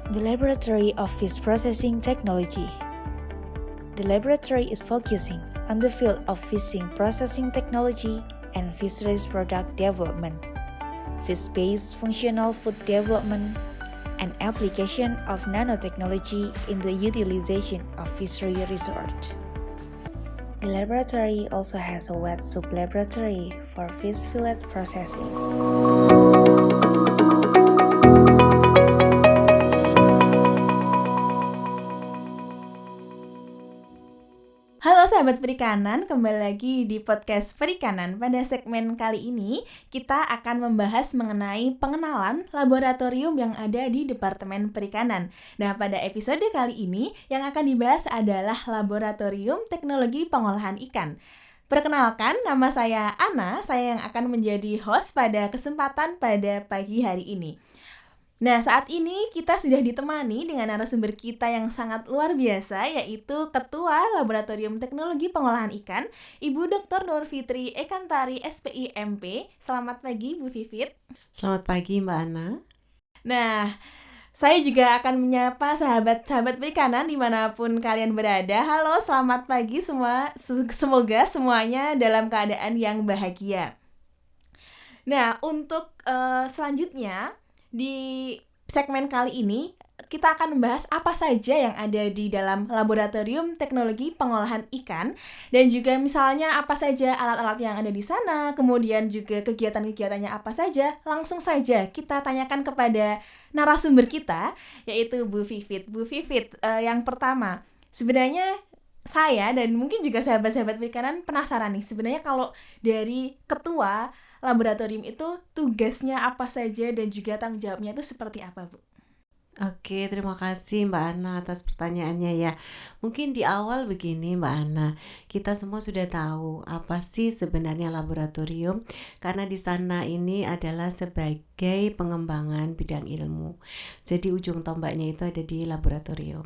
The Laboratory of Fish Processing Technology. The laboratory is focusing on the field of fishing processing technology and fisheries product development, fish-based functional food development, and application of nanotechnology in the utilization of fishery resource. The laboratory also has a wet soup laboratory for fish fillet processing. Halo sahabat perikanan, kembali lagi di podcast Perikanan. Pada segmen kali ini, kita akan membahas mengenai pengenalan laboratorium yang ada di Departemen Perikanan. Nah, pada episode kali ini, yang akan dibahas adalah Laboratorium Teknologi Pengolahan Ikan. Perkenalkan, nama saya Ana, saya yang akan menjadi host pada kesempatan pada pagi hari ini. Nah, saat ini kita sudah ditemani dengan narasumber kita yang sangat luar biasa, yaitu Ketua Laboratorium Teknologi Pengolahan Ikan, Ibu Dr. Nur Fitri Ekantari, SPI MP. Selamat pagi, Bu Vivit. Selamat pagi, Mbak Ana. Nah, saya juga akan menyapa sahabat-sahabat perikanan dimanapun kalian berada. Halo, selamat pagi semua. Semoga semuanya dalam keadaan yang bahagia. Nah, untuk selanjutnya, di segmen kali ini, kita akan membahas apa saja yang ada di dalam Laboratorium Teknologi Pengolahan Ikan, dan juga misalnya apa saja alat-alat yang ada di sana, kemudian juga kegiatan-kegiatannya apa saja. Langsung saja kita tanyakan kepada narasumber kita, yaitu Bu Vivit. Bu Vivit, yang pertama, sebenarnya saya dan mungkin juga sahabat-sahabat perikanan penasaran nih, sebenarnya kalau dari ketua laboratorium itu tugasnya apa saja dan juga tanggung jawabnya itu seperti apa, Bu? Oke, terima kasih Mbak Ana atas pertanyaannya ya. Mungkin di awal begini Mbak Ana, kita semua sudah tahu apa sih sebenarnya laboratorium, karena di sana ini adalah sebagai pengembangan bidang ilmu. Jadi ujung tombaknya itu ada di laboratorium.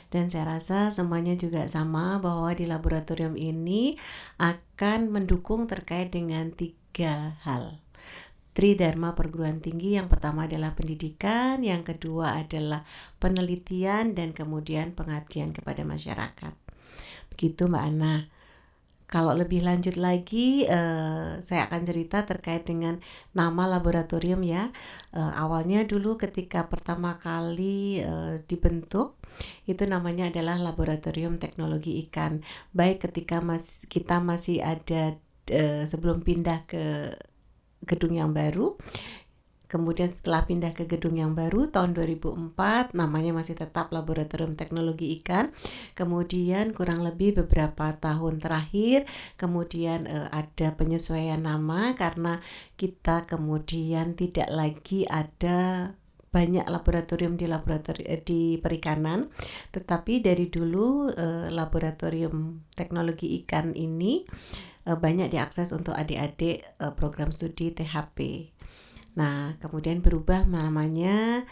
Dan saya rasa semuanya juga sama bahwa di laboratorium ini akan mendukung terkait dengan 3 hal. Tridharma perguruan tinggi, yang pertama adalah pendidikan, yang kedua adalah penelitian, dan kemudian pengabdian kepada masyarakat. Begitu Mbak Ana. Kalau lebih lanjut lagi, saya akan cerita terkait dengan nama laboratorium ya. Awalnya dulu ketika pertama kali dibentuk, itu namanya adalah Laboratorium Teknologi Ikan. Baik ketika kita masih ada sebelum pindah ke gedung yang baru, kemudian setelah pindah ke gedung yang baru tahun 2004, namanya masih tetap Laboratorium Teknologi Ikan. Kemudian kurang lebih beberapa tahun terakhir, kemudian ada penyesuaian nama karena kita kemudian tidak lagi ada banyak laboratorium di perikanan, tetapi dari dulu Laboratorium Teknologi Ikan ini banyak diakses untuk adik-adik program studi THP. Nah, kemudian berubah namanya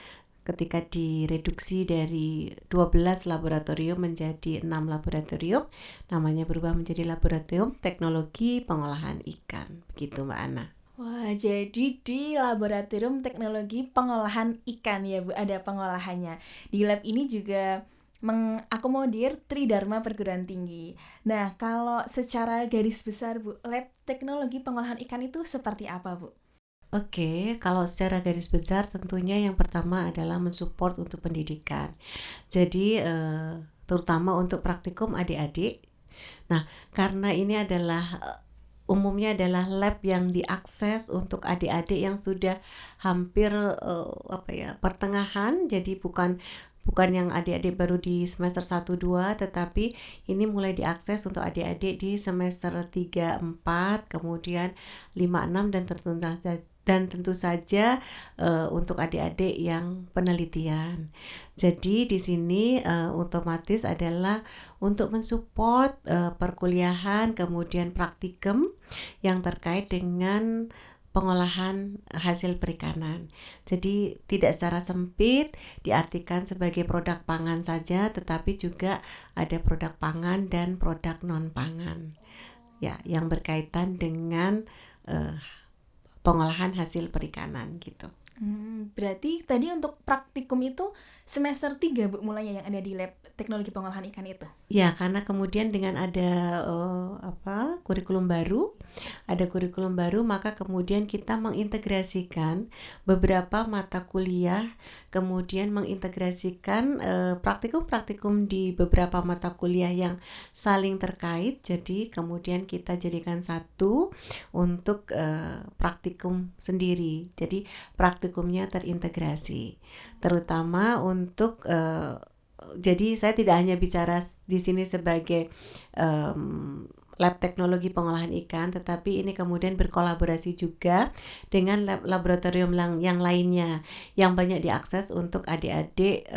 ketika direduksi dari 12 laboratorium menjadi 6 laboratorium, namanya berubah menjadi Laboratorium Teknologi Pengolahan Ikan. Begitu Mbak Ana. Wah, jadi di Laboratorium Teknologi Pengolahan Ikan ya Bu, ada pengolahannya. Di lab ini juga mengakomodir Tridharma perguruan tinggi. Nah, kalau secara garis besar Bu, lab teknologi pengolahan ikan itu seperti apa Bu? Oke, kalau secara garis besar tentunya yang pertama adalah mensupport untuk pendidikan. Jadi terutama untuk praktikum adik-adik. Nah, karena ini adalah umumnya adalah lab yang diakses untuk adik-adik yang sudah hampir pertengahan, jadi bukan yang adik-adik baru di semester 1-2, tetapi ini mulai diakses untuk adik-adik di semester 3-4, kemudian 5-6, dan tentu saja untuk adik-adik yang penelitian. Jadi di sini otomatis adalah untuk mensupport perkuliahan, kemudian praktikum yang terkait dengan pengolahan hasil perikanan. Jadi tidak secara sempit diartikan sebagai produk pangan saja, tetapi juga ada produk pangan dan produk non pangan. Ya, yang berkaitan dengan pengolahan hasil perikanan gitu. Berarti tadi untuk praktikum itu semester 3 Bu mulainya yang ada di lab teknologi pengolahan ikan itu. Ya, karena kemudian dengan ada kurikulum baru, maka kemudian kita mengintegrasikan beberapa mata kuliah, kemudian mengintegrasikan praktikum-praktikum di beberapa mata kuliah yang saling terkait. Jadi kemudian kita jadikan satu untuk praktikum sendiri. Jadi praktikumnya terintegrasi, terutama untuk jadi saya tidak hanya bicara di sini sebagai lab teknologi pengolahan ikan, tetapi ini kemudian berkolaborasi juga dengan lab laboratorium yang lainnya yang banyak diakses untuk adik-adik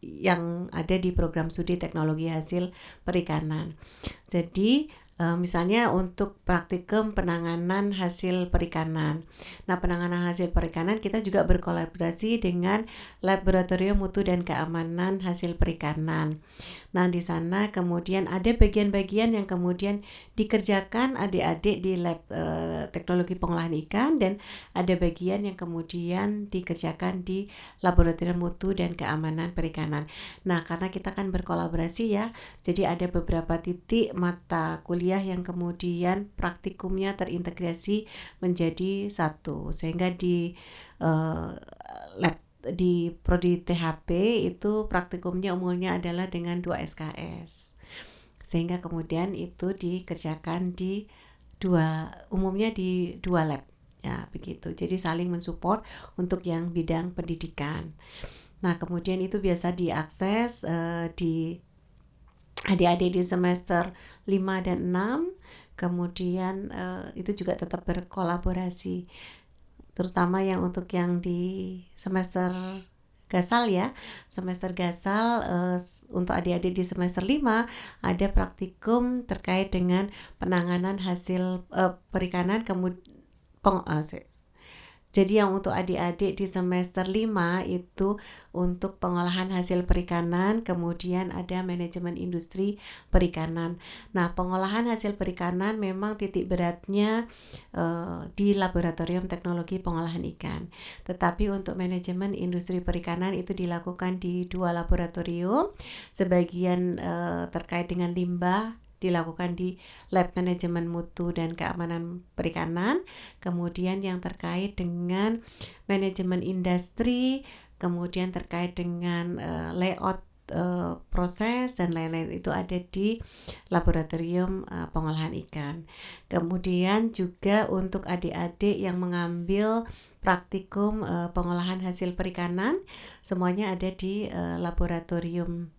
yang ada di program studi teknologi hasil perikanan. Jadi misalnya untuk praktikum penanganan hasil perikanan. Nah, penanganan hasil perikanan kita juga berkolaborasi dengan Laboratorium Mutu dan Keamanan Hasil Perikanan. Nah, di sana kemudian ada bagian-bagian yang kemudian dikerjakan adik-adik di lab teknologi pengolahan ikan, dan ada bagian yang kemudian dikerjakan di Laboratorium Mutu dan Keamanan Perikanan. Nah, karena kita kan berkolaborasi ya, jadi ada beberapa titik mata kuliah yang kemudian praktikumnya terintegrasi menjadi satu, sehingga di lab di prodi THP itu praktikumnya umumnya adalah dengan 2 SKS, sehingga kemudian itu dikerjakan umumnya di 2 lab ya, begitu. Jadi saling mensupport untuk yang bidang pendidikan. Nah, kemudian itu biasa diakses di adik-adik di semester 5 dan 6, kemudian itu juga tetap berkolaborasi, terutama yang untuk yang di semester gasal ya, semester gasal untuk adik-adik di semester 5 ada praktikum terkait dengan penanganan hasil perikanan, jadi yang untuk adik-adik di semester 5 itu untuk pengolahan hasil perikanan, kemudian ada manajemen industri perikanan. Nah, pengolahan hasil perikanan memang titik beratnya di Laboratorium Teknologi Pengolahan Ikan. Tetapi untuk manajemen industri perikanan itu dilakukan di 2 laboratorium. Sebagian terkait dengan limbah dilakukan di Lab Manajemen Mutu dan Keamanan Perikanan, kemudian yang terkait dengan manajemen industri, kemudian terkait dengan layout proses dan lain-lain itu ada di Laboratorium Pengolahan Ikan. Kemudian juga untuk adik-adik yang mengambil praktikum pengolahan hasil perikanan, semuanya ada di Laboratorium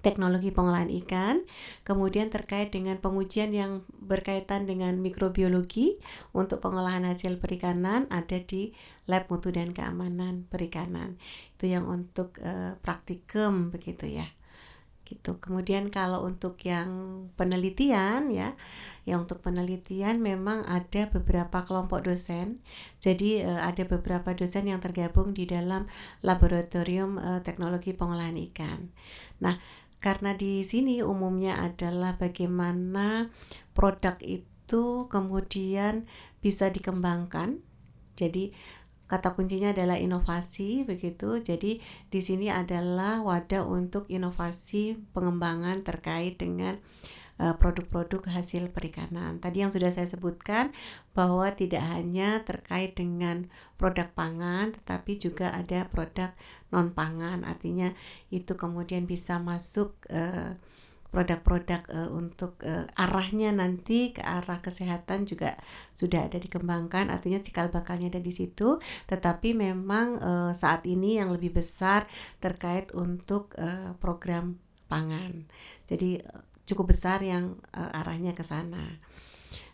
Teknologi Pengolahan Ikan. Kemudian terkait dengan pengujian yang berkaitan dengan mikrobiologi untuk pengolahan hasil perikanan ada di Lab Mutu dan Keamanan Perikanan. Itu yang untuk praktikum begitu ya. Gitu. Kemudian kalau untuk yang penelitian ya, yang untuk penelitian memang ada beberapa kelompok dosen. Jadi ada beberapa dosen yang tergabung di dalam Laboratorium Teknologi Pengolahan Ikan. Nah, karena di sini umumnya adalah bagaimana produk itu kemudian bisa dikembangkan. Jadi kata kuncinya adalah inovasi begitu. Jadi di sini adalah wadah untuk inovasi pengembangan terkait dengan produk-produk hasil perikanan. Tadi yang sudah saya sebutkan bahwa tidak hanya terkait dengan produk pangan, tetapi juga ada produk non pangan. Artinya itu kemudian bisa masuk produk-produk untuk arahnya nanti ke arah kesehatan juga sudah ada dikembangkan. Artinya cikal bakalnya ada di situ. Tetapi memang saat ini yang lebih besar terkait untuk program pangan. Jadi cukup besar yang arahnya ke sana.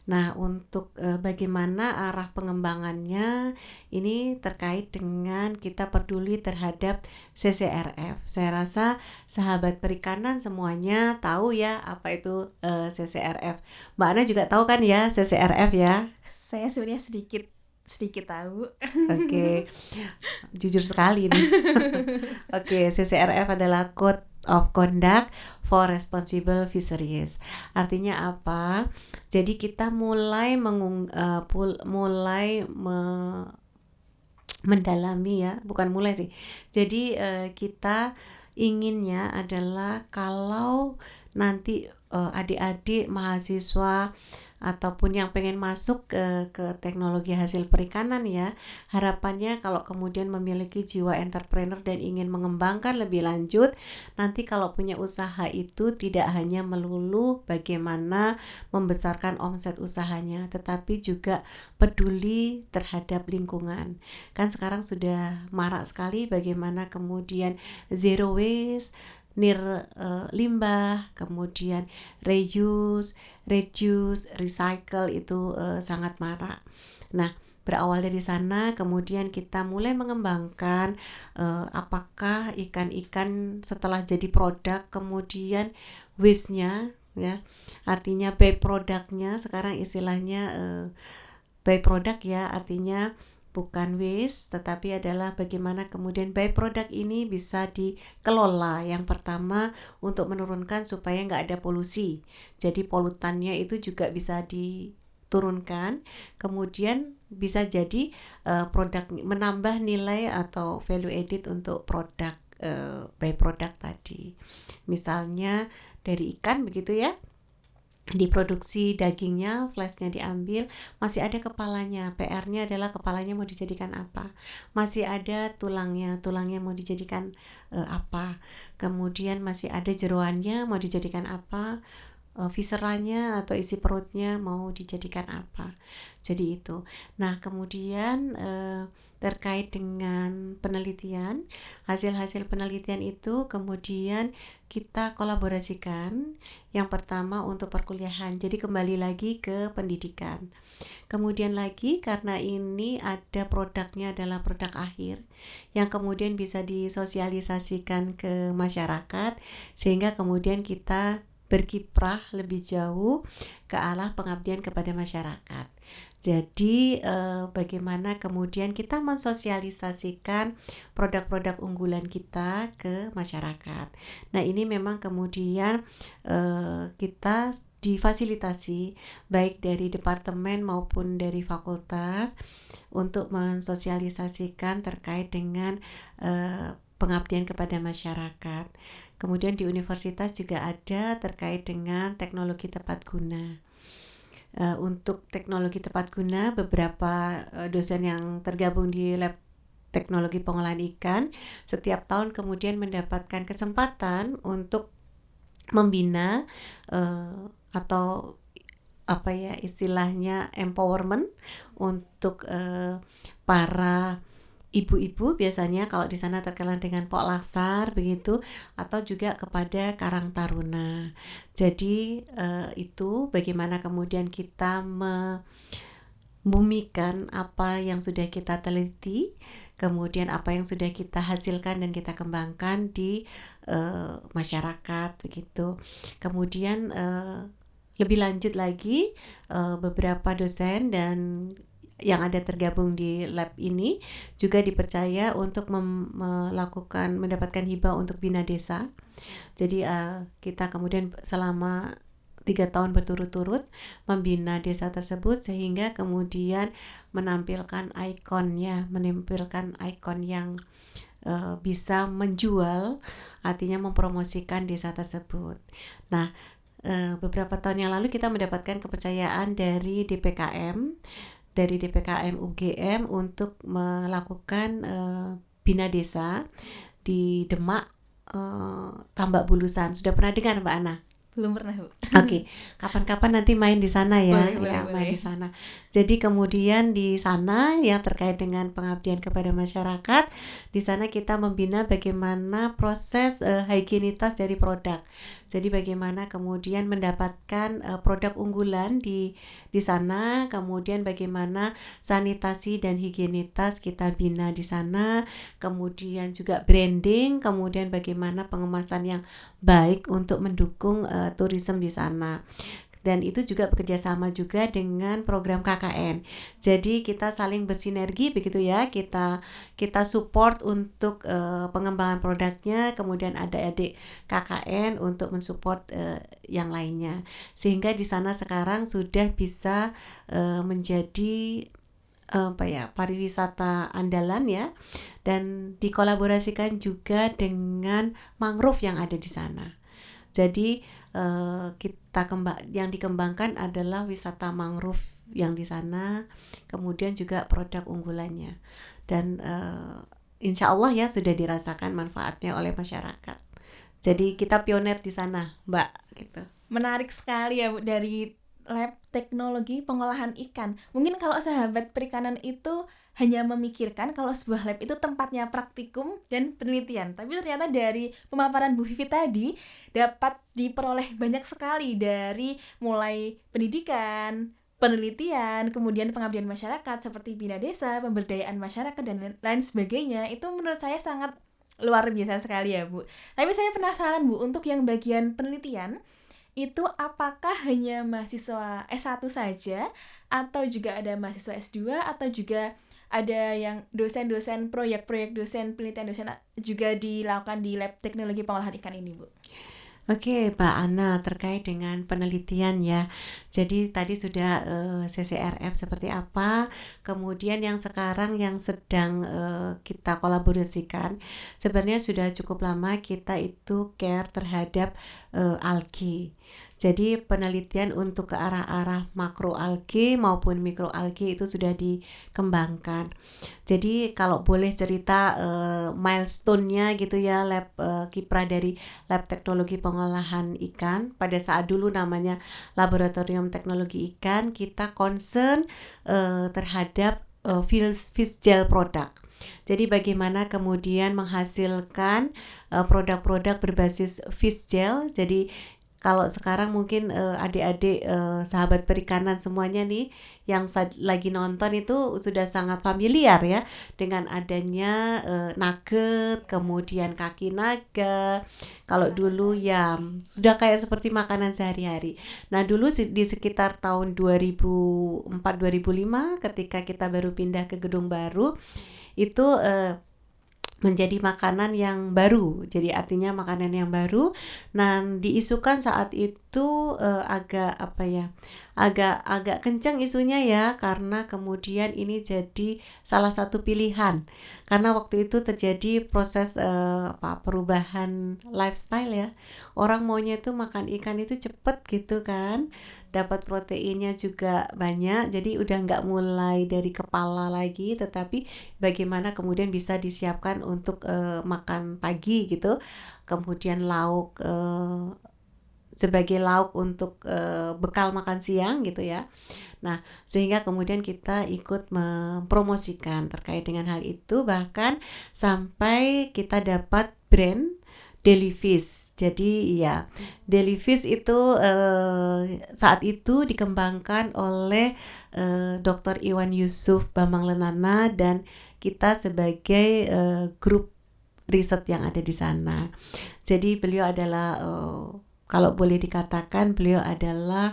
Nah, untuk bagaimana arah pengembangannya ini terkait dengan kita peduli terhadap CCRF. Saya rasa sahabat perikanan semuanya tahu ya apa itu CCRF. Mbak Ana juga tahu kan ya CCRF ya? Saya sebenarnya sedikit tahu. Oke. Jujur sekali nih. Oke, CCRF adalah Code of Conduct for Responsible Fisheries. Artinya apa? Jadi kita mulai mendalami ya, bukan mulai sih. Jadi kita inginnya adalah kalau nanti adik-adik mahasiswa ataupun yang pengen masuk ke teknologi hasil perikanan ya, harapannya kalau kemudian memiliki jiwa entrepreneur dan ingin mengembangkan lebih lanjut, nanti kalau punya usaha itu tidak hanya melulu bagaimana membesarkan omset usahanya, tetapi juga peduli terhadap lingkungan. Kan sekarang sudah marak sekali bagaimana kemudian zero waste, limbah, kemudian reuse, recycle itu sangat marak. Nah, berawal dari sana kemudian kita mulai mengembangkan apakah ikan-ikan setelah jadi produk kemudian waste-nya ya, artinya byproduct-nya sekarang istilahnya byproduct ya, artinya bukan waste tetapi adalah bagaimana kemudian byproduct ini bisa dikelola. Yang pertama untuk menurunkan supaya nggak ada polusi, jadi polutannya itu juga bisa diturunkan, kemudian bisa jadi produk menambah nilai atau value added untuk produk byproduct tadi. Misalnya dari ikan begitu ya, diproduksi dagingnya, flashnya diambil, masih ada kepalanya. PR-nya adalah kepalanya mau dijadikan apa, masih ada tulangnya mau dijadikan apa, kemudian masih ada jeroannya mau dijadikan apa, visceranya atau isi perutnya mau dijadikan apa. Jadi itu. Nah kemudian terkait dengan penelitian, hasil-hasil penelitian itu kemudian kita kolaborasikan. Yang pertama untuk perkuliahan, jadi kembali lagi ke pendidikan. Kemudian lagi karena ini ada produknya adalah produk akhir yang kemudian bisa disosialisasikan ke masyarakat, sehingga kemudian kita berkiprah lebih jauh ke arah pengabdian kepada masyarakat. Jadi bagaimana kemudian kita mensosialisasikan produk-produk unggulan kita ke masyarakat. Nah ini memang kemudian kita difasilitasi baik dari departemen maupun dari fakultas untuk mensosialisasikan terkait dengan pengabdian kepada masyarakat. Kemudian di universitas juga ada terkait dengan teknologi tepat guna. Untuk teknologi tepat guna, beberapa dosen yang tergabung di lab teknologi pengolahan ikan setiap tahun kemudian mendapatkan kesempatan untuk membina atau apa ya istilahnya empowerment untuk para ibu-ibu, biasanya kalau di sana terkenal dengan Pok Laksar begitu, atau juga kepada Karang Taruna. Jadi itu bagaimana kemudian kita membumikan apa yang sudah kita teliti, kemudian apa yang sudah kita hasilkan dan kita kembangkan di masyarakat begitu. Kemudian lebih lanjut lagi beberapa dosen dan yang ada tergabung di lab ini juga dipercaya untuk mendapatkan hibah untuk bina desa. Jadi kita kemudian selama 3 tahun berturut-turut membina desa tersebut, sehingga kemudian menampilkan ikon yang bisa menjual, artinya mempromosikan desa tersebut. Nah beberapa tahun yang lalu kita mendapatkan kepercayaan dari DPKM UGM untuk melakukan bina desa di Demak, Tambak Bulusan. Sudah pernah dengar Mbak Ana? Belum pernah, Bu. Oke, kapan-kapan nanti main di sana ya, boleh. main di sana. Jadi kemudian di sana ya terkait dengan pengabdian kepada masyarakat, di sana kita membina bagaimana proses higienitas dari produk. Jadi bagaimana kemudian mendapatkan produk unggulan di sana, kemudian bagaimana sanitasi dan higienitas kita bina di sana, kemudian juga branding, kemudian bagaimana pengemasan yang baik untuk mendukung tourism di sana. Dan itu juga bekerjasama juga dengan program KKN. Jadi kita saling bersinergi begitu ya. Kita support untuk pengembangan produknya, kemudian ada adik KKN untuk mensupport yang lainnya. Sehingga di sana sekarang sudah bisa menjadi pariwisata andalan ya, dan dikolaborasikan juga dengan mangrove yang ada di sana. Jadi yang dikembangkan adalah wisata mangrove yang di sana, kemudian juga produk unggulannya, dan insya Allah ya sudah dirasakan manfaatnya oleh masyarakat. Jadi kita pioner di sana, Mbak, gitu. Menarik sekali ya Bu, dari lab teknologi pengolahan ikan. Mungkin kalau sahabat perikanan itu hanya memikirkan kalau sebuah lab itu tempatnya praktikum dan penelitian. Tapi ternyata dari pemaparan Bu Vivi tadi dapat diperoleh banyak sekali, dari mulai pendidikan, penelitian, kemudian pengabdian masyarakat seperti bina desa, pemberdayaan masyarakat, dan lain sebagainya. Itu menurut saya sangat luar biasa sekali ya Bu. Tapi saya penasaran Bu, untuk yang bagian penelitian, itu apakah hanya mahasiswa S1 saja atau juga ada mahasiswa S2 atau juga ada yang dosen-dosen proyek-proyek dosen penelitian dosen juga dilakukan di lab teknologi pengolahan ikan ini Bu? Oke, Mbak Ana, terkait dengan penelitian ya. Jadi tadi sudah CCRF seperti apa, kemudian yang sekarang yang sedang kita kolaborasikan, sebenarnya sudah cukup lama kita itu care terhadap algae. Jadi penelitian untuk ke arah-arah makroalgae maupun mikroalgae itu sudah dikembangkan. Jadi kalau boleh cerita milestone-nya gitu ya, lab kiprah dari lab teknologi pengolahan ikan pada saat dulu namanya Laboratorium Teknologi Ikan, kita concern terhadap fish gel product. Jadi bagaimana kemudian menghasilkan produk-produk berbasis fish gel. Jadi kalau sekarang mungkin adik-adik sahabat perikanan semuanya nih yang lagi nonton itu sudah sangat familiar ya dengan adanya nugget, kemudian kaki naga. Kalau dulu ya sudah kayak seperti makanan sehari-hari. Nah dulu di sekitar tahun 2004-2005 ketika kita baru pindah ke gedung baru, itu menjadi makanan yang baru, jadi artinya makanan yang baru. Nah diisukan saat itu agak kencang isunya ya, karena kemudian ini jadi salah satu pilihan, karena waktu itu terjadi proses perubahan lifestyle ya, orang maunya itu makan ikan itu cepet gitu kan, dapat proteinnya juga banyak, jadi udah nggak mulai dari kepala lagi, tetapi bagaimana kemudian bisa disiapkan untuk makan pagi gitu, kemudian lauk sebagai lauk untuk bekal makan siang gitu ya. Nah sehingga kemudian kita ikut mempromosikan terkait dengan hal itu, bahkan sampai kita dapat brand Delifish. Jadi ya Delifish itu saat itu dikembangkan oleh Dr. Iwan Yusuf Bambang Lenana dan kita sebagai grup riset yang ada di sana. Jadi beliau adalah kalau boleh dikatakan beliau adalah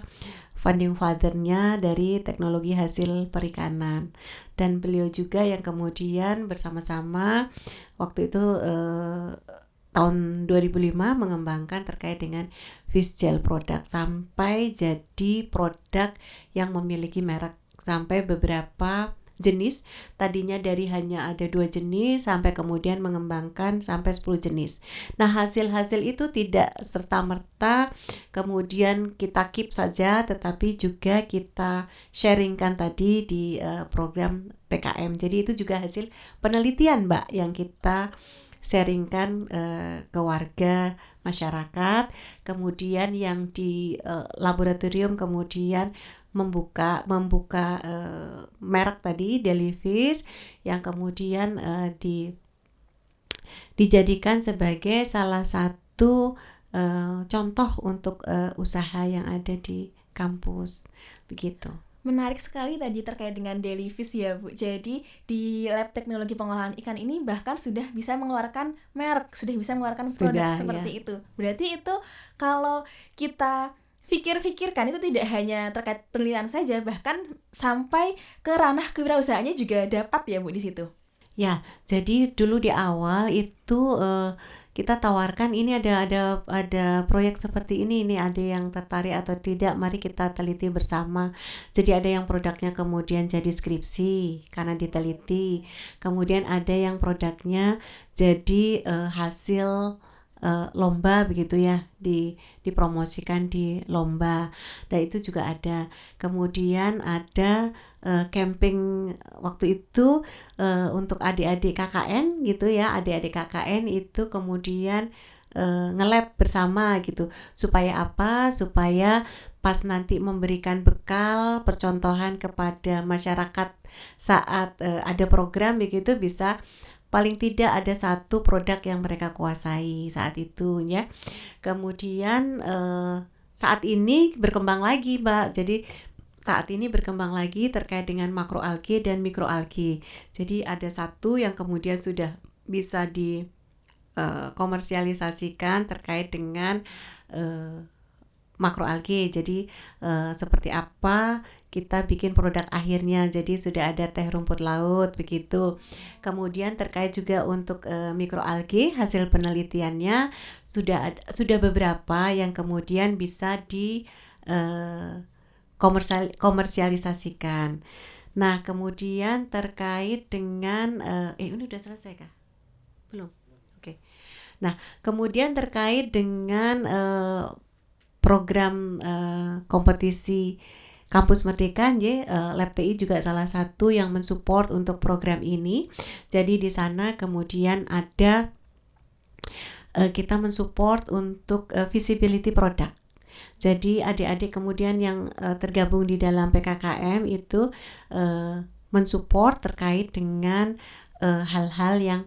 founding father-nya dari teknologi hasil perikanan, dan beliau juga yang kemudian bersama-sama waktu itu tahun 2005 mengembangkan terkait dengan fish gel product sampai jadi produk yang memiliki merek sampai beberapa jenis. Tadinya dari hanya ada 2 jenis sampai kemudian mengembangkan sampai 10 jenis. Nah hasil-hasil itu tidak serta-merta kemudian kita keep saja, tetapi juga kita sharingkan tadi di program PKM. Jadi itu juga hasil penelitian Mbak yang kita sharingkan ke warga masyarakat, kemudian yang di laboratorium kemudian membuka merek tadi Delifish yang kemudian dijadikan sebagai salah satu contoh untuk usaha yang ada di kampus begitu. Menarik sekali tadi terkait dengan Delifish ya Bu. Jadi di lab teknologi pengolahan ikan ini bahkan sudah bisa mengeluarkan merek, sudah bisa mengeluarkan produk seperti itu. Berarti itu kalau kita pikir-pikirkan itu tidak hanya terkait penelitian saja, bahkan sampai ke ranah kewirausahaannya juga dapat ya Bu di situ. Ya, jadi dulu di awal itu kita tawarkan ini ada proyek seperti ini ada yang tertarik atau tidak, mari kita teliti bersama. Jadi ada yang produknya kemudian jadi skripsi karena diteliti, kemudian ada yang produknya jadi hasil lomba begitu ya, dipromosikan di lomba. Dan itu juga ada. Kemudian ada camping waktu itu untuk adik-adik KKN gitu ya, adik-adik KKN itu kemudian nge-lab bersama gitu. Supaya apa? Supaya pas nanti memberikan bekal percontohan kepada masyarakat saat ada program begitu, bisa paling tidak ada satu produk yang mereka kuasai saat itu ya. Kemudian saat ini berkembang lagi, Mbak. Jadi saat ini berkembang lagi terkait dengan makroalge dan mikroalge. Jadi ada satu yang kemudian sudah bisa komersialisasikan terkait dengan makroalge. Jadi seperti apa kita bikin produk akhirnya, jadi sudah ada teh rumput laut begitu. Kemudian terkait juga untuk mikroalge, hasil penelitiannya sudah beberapa yang kemudian bisa komersialisasikan. Nah, kemudian terkait dengan ini udah selesai kah? Belum. Oke. Nah, kemudian terkait dengan program kompetisi Kampus Merdeka, Lab TI juga salah satu yang mensupport untuk program ini. Jadi di sana kemudian ada kita mensupport untuk visibility product. Jadi adik-adik kemudian yang tergabung di dalam PKKM itu mensupport terkait dengan hal-hal yang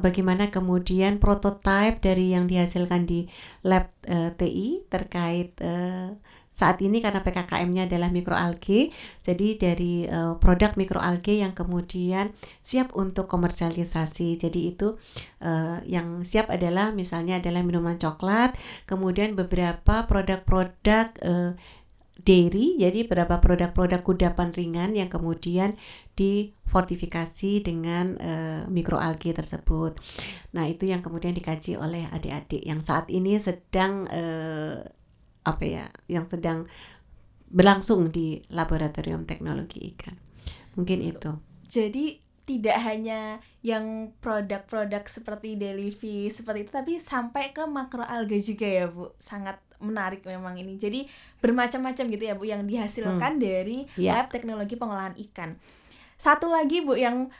bagaimana kemudian prototipe dari yang dihasilkan di Lab TI terkait saat ini karena PKKM-nya adalah mikroalge, jadi dari produk mikroalge yang kemudian siap untuk komersialisasi. Jadi itu yang siap adalah misalnya adalah minuman coklat, kemudian beberapa produk-produk dairy, jadi beberapa produk-produk kudapan ringan yang kemudian difortifikasi dengan mikroalge tersebut. Nah, itu yang kemudian dikaji oleh adik-adik yang saat ini sedang yang sedang berlangsung di Laboratorium Teknologi Ikan. Mungkin itu. Jadi tidak hanya yang produk-produk seperti Delivery seperti itu, tapi sampai ke makroalga juga ya, Bu. Sangat menarik memang ini. Jadi bermacam-macam gitu ya, Bu, yang dihasilkan dari Lab Teknologi Pengolahan Ikan. Satu lagi, Bu, yang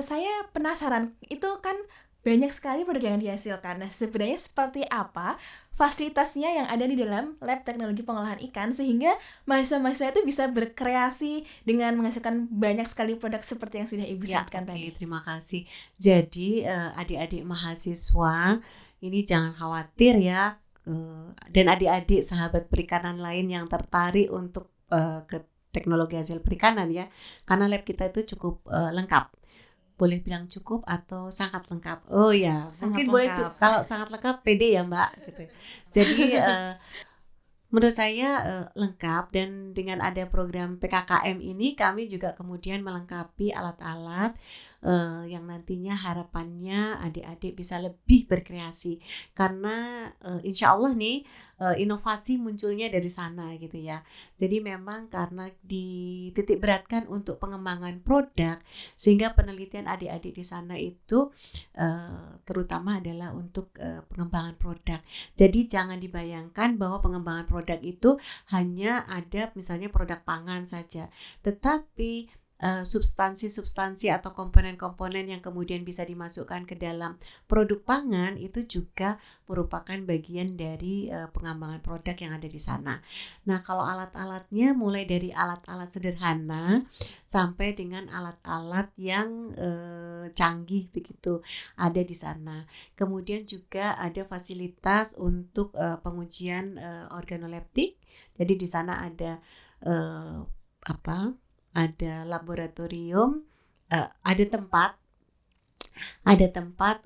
saya penasaran, itu kan banyak sekali produk yang dihasilkan. Nah, sebenarnya seperti apa fasilitasnya yang ada di dalam Lab Teknologi Pengolahan Ikan sehingga mahasiswa-mahasiswa itu bisa berkreasi dengan menghasilkan banyak sekali produk seperti yang sudah Ibu sebutkan tadi. Terima kasih. Jadi adik-adik mahasiswa ini jangan khawatir ya, dan adik-adik sahabat perikanan lain yang tertarik untuk ke teknologi hasil perikanan ya, karena lab kita itu cukup lengkap. Boleh bilang cukup atau sangat lengkap. Oh ya, sangat mungkin lengkap. boleh kalau sangat lengkap pede ya Mbak gitu. Jadi menurut saya lengkap, dan dengan ada program PKKM ini kami juga kemudian melengkapi alat-alat yang nantinya harapannya adik-adik bisa lebih berkreasi, karena insya Allah nih inovasi munculnya dari sana gitu ya. Jadi memang karena dititik beratkan untuk pengembangan produk, sehingga penelitian adik-adik di sana itu terutama adalah untuk pengembangan produk. Jadi jangan dibayangkan bahwa pengembangan produk itu hanya ada misalnya produk pangan saja, tetapi substansi-substansi atau komponen-komponen yang kemudian bisa dimasukkan ke dalam produk pangan itu juga merupakan bagian dari pengembangan produk yang ada di sana. Nah, kalau alat-alatnya mulai dari alat-alat sederhana sampai dengan alat-alat yang canggih begitu ada di sana. Kemudian juga ada fasilitas untuk pengujian organoleptik. Jadi di sana ada ada laboratorium, ada tempat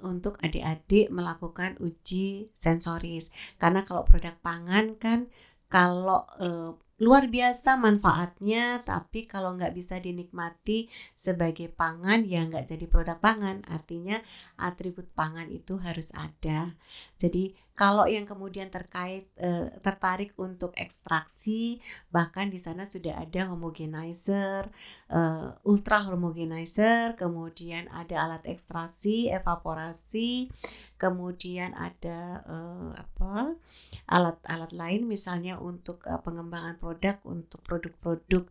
untuk adik-adik melakukan uji sensoris. Karena kalau produk pangan kan kalau luar biasa manfaatnya, tapi kalau nggak bisa dinikmati sebagai pangan ya nggak jadi produk pangan. Artinya atribut pangan itu harus ada. Jadi kalau yang kemudian tertarik untuk ekstraksi, bahkan di sana sudah ada homogenizer, ultra homogenizer, kemudian ada alat ekstraksi, evaporasi, kemudian ada alat-alat lain misalnya untuk pengembangan produk, untuk produk-produk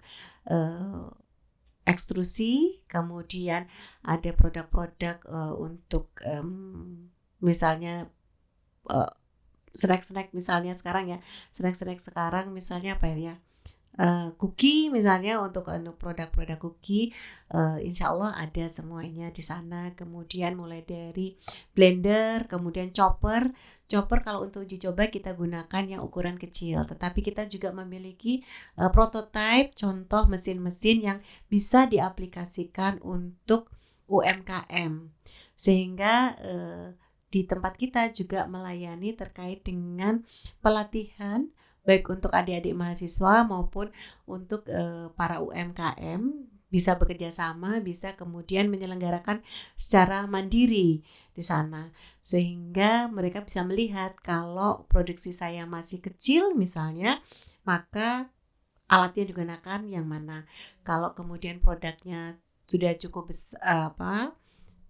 ekstrusi, kemudian ada produk-produk untuk misalnya snack-snack misalnya sekarang ya, snack-snack sekarang misalnya apa ya, cookie misalnya, untuk produk-produk cookie, insya Allah ada semuanya di sana. Kemudian mulai dari blender, kemudian chopper kalau untuk uji coba kita gunakan yang ukuran kecil, tetapi kita juga memiliki prototipe contoh mesin-mesin yang bisa diaplikasikan untuk UMKM, sehingga di tempat kita juga melayani terkait dengan pelatihan baik untuk adik-adik mahasiswa maupun untuk para UMKM, bisa bekerja sama, bisa kemudian menyelenggarakan secara mandiri di sana, sehingga mereka bisa melihat kalau produksi saya masih kecil misalnya, maka alatnya digunakan yang mana. Kalau kemudian produknya sudah cukup besar,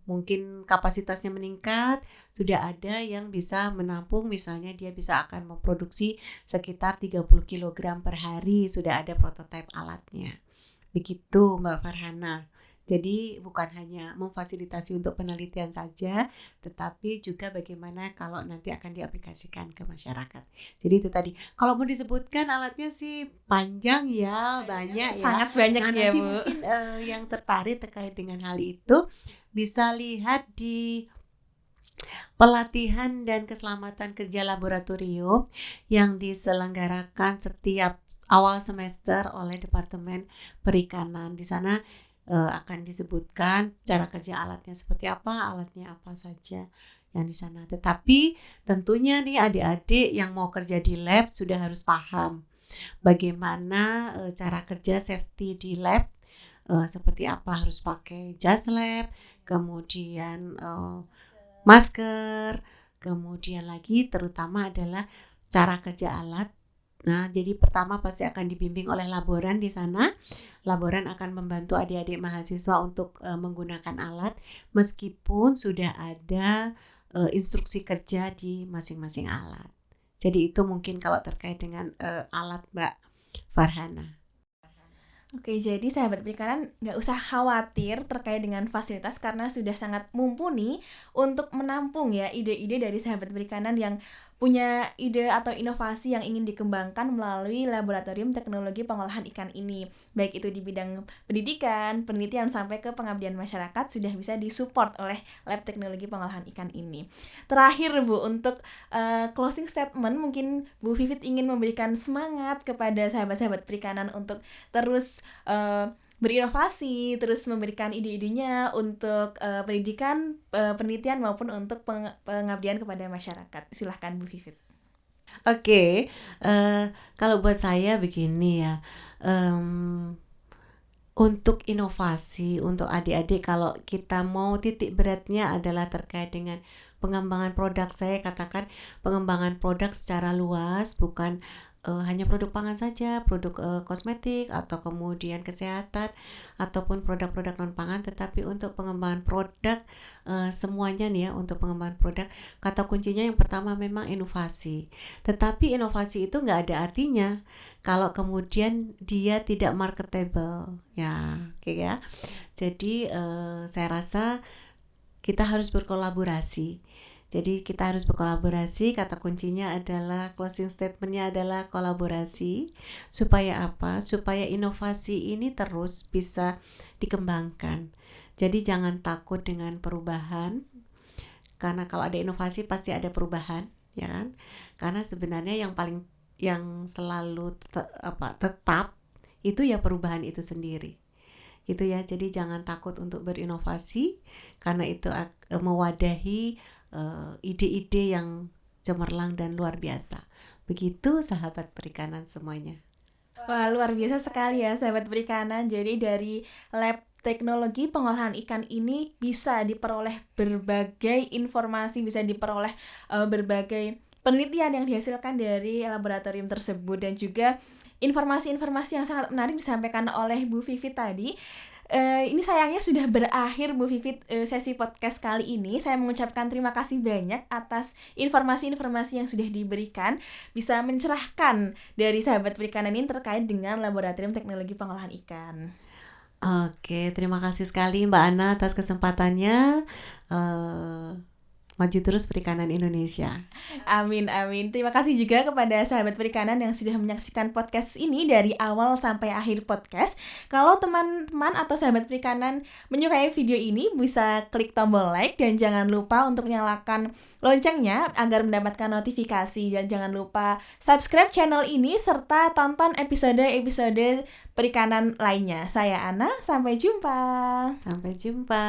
mungkin kapasitasnya meningkat, sudah ada yang bisa menampung, misalnya dia bisa akan memproduksi sekitar 30 kg per hari, sudah ada prototipe alatnya. Begitu Mbak Farhana. Jadi bukan hanya memfasilitasi untuk penelitian saja, tetapi juga bagaimana kalau nanti akan diaplikasikan ke masyarakat. Jadi itu tadi. Kalau mau disebutkan alatnya sih panjang ya, banyak ya. Sangat banyak Nah, ya nanti Bu. mungkin yang tertarik terkait dengan hal itu bisa lihat di pelatihan dan keselamatan kerja laboratorium yang diselenggarakan setiap awal semester oleh Departemen Perikanan. Di sana akan disebutkan cara kerja alatnya seperti apa, alatnya apa saja yang di sana. Tetapi tentunya nih adik-adik yang mau kerja di lab sudah harus paham bagaimana cara kerja safety di lab, seperti apa, harus pakai jas lab, kemudian masker, kemudian lagi terutama adalah cara kerja alat. Nah, jadi pertama pasti akan dibimbing oleh laboran di sana. Laboran akan membantu adik-adik mahasiswa untuk menggunakan alat, meskipun sudah ada instruksi kerja di masing-masing alat. Jadi itu mungkin kalau terkait dengan alat Mbak Farhana. Oke, jadi sahabat perikanan nggak usah khawatir terkait dengan fasilitas karena sudah sangat mumpuni untuk menampung ya ide-ide dari sahabat perikanan yang punya ide atau inovasi yang ingin dikembangkan melalui laboratorium teknologi pengolahan ikan ini. Baik itu di bidang pendidikan, penelitian, sampai ke pengabdian masyarakat sudah bisa disupport oleh lab teknologi pengolahan ikan ini. Terakhir Bu, untuk closing statement mungkin Bu Vivit ingin memberikan semangat kepada sahabat-sahabat perikanan untuk terus berinovasi, terus memberikan ide-idenya untuk pendidikan, penelitian maupun untuk pengabdian kepada masyarakat. Silahkan Bu Vivit. Oke, kalau buat saya begini ya, untuk inovasi, untuk adik-adik, kalau kita mau titik beratnya adalah terkait dengan pengembangan produk, saya katakan pengembangan produk secara luas, bukan hanya produk pangan saja, produk kosmetik atau kemudian kesehatan ataupun produk-produk non pangan, tetapi untuk pengembangan produk semuanya nih ya, untuk pengembangan produk kata kuncinya yang pertama memang inovasi. Tetapi inovasi itu nggak ada artinya kalau kemudian dia tidak marketable ya, oke ya. Jadi saya rasa kita harus berkolaborasi. Jadi kita harus berkolaborasi, kata kuncinya adalah, closing statementnya adalah kolaborasi. Supaya apa? Supaya inovasi ini terus bisa dikembangkan. Jadi jangan takut dengan perubahan, karena kalau ada inovasi pasti ada perubahan, ya kan? Karena sebenarnya yang selalu tetap itu ya perubahan itu sendiri. Gitu ya. Jadi jangan takut untuk berinovasi, karena itu mewadahi ide-ide yang cemerlang dan luar biasa. Begitu sahabat perikanan semuanya. Wah, luar biasa sekali ya sahabat perikanan. Jadi dari lab teknologi pengolahan ikan ini bisa diperoleh berbagai informasi, bisa diperoleh berbagai penelitian yang dihasilkan dari laboratorium tersebut, dan juga informasi-informasi yang sangat menarik disampaikan oleh Bu Vivi tadi. Ini sayangnya sudah berakhir Bu Vivit sesi podcast kali ini. Saya mengucapkan terima kasih banyak atas informasi-informasi yang sudah diberikan, bisa mencerahkan dari sahabat perikanan ini terkait dengan Laboratorium Teknologi Pengolahan Ikan. Oke, terima kasih sekali Mbak Ana atas kesempatannya. Maju terus perikanan Indonesia. Amin, amin. Terima kasih juga kepada sahabat perikanan yang sudah menyaksikan podcast ini dari awal sampai akhir podcast. Kalau teman-teman atau sahabat perikanan menyukai video ini, bisa klik tombol like dan jangan lupa untuk nyalakan loncengnya agar mendapatkan notifikasi, dan jangan lupa subscribe channel ini serta tonton episode-episode perikanan lainnya. Saya Ana, sampai jumpa. Sampai jumpa.